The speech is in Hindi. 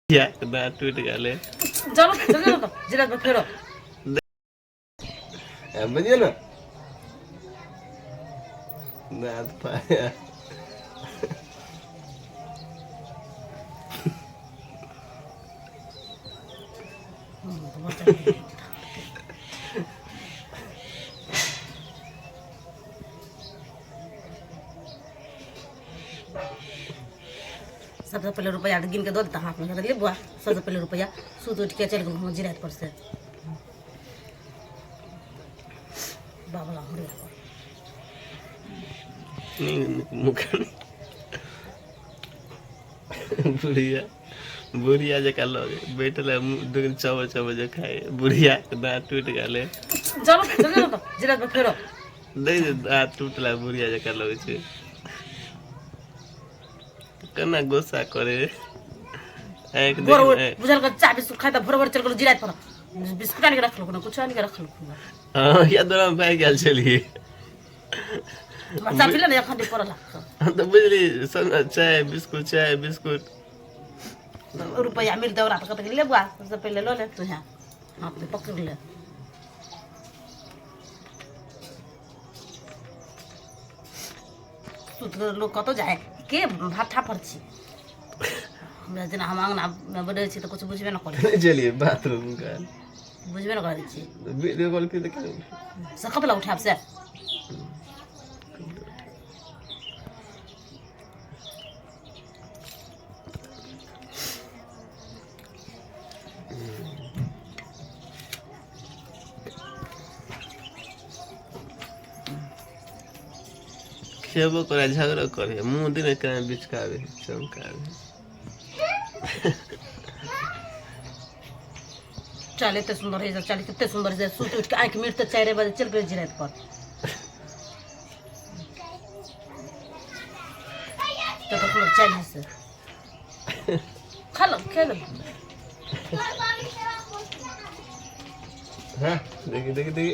या दांत टूट गए चलो चलो तो जिरात में फेरो बजिए ना दांत पाया सबसे पहले रुपया गिन के दो देता हाथ में ले बुआ सबसे पहले रुपया सूत उठ के चल गए हम जिरात पर से बाबला हो रहा मुख बुढ़िया बुढ़िया जका लगे बैठल चब चब जो खाए बुढ़िया दांत टूट गए चलो चलो तो जिरात में फेरो दे दांत टूटला बुढ़िया जका लगे कना गुस्सा करे एक बोर दिन बुझल का चा बिस्कुट खाता भोर भोर चल गलो जिरात पर बिस्कुट आनी के रख लो ना कुछ आनी के रख लो हां या दोरा भाई गेल चलिए चा पिले ना खंडी पड़ला तो बुझली चाय बिस्कुट रुपया मिल दौरा तो कत ले बुआ सबसे पहले लो ले तू हां हाथ में पकड़ ले सूत लोग कत जाए के भाठा पर छी हमरा जना हम अंगना में बड़े छी तो कुछ बुझबे न करे चलिए बाथरूम का बुझबे न करे छी वीडियो कॉल पे देख से कपला उठाब से खेबो करे झगड़ा करे मुंह दिन कहीं बिचकावे चमकावे चले इतने सुंदर है चले कितने सुंदर है सूत उठ के आंख मिर्च 4 बजे चल गए जिरात पर तो सुंदर चाहिए से खा लो हाँ देखिए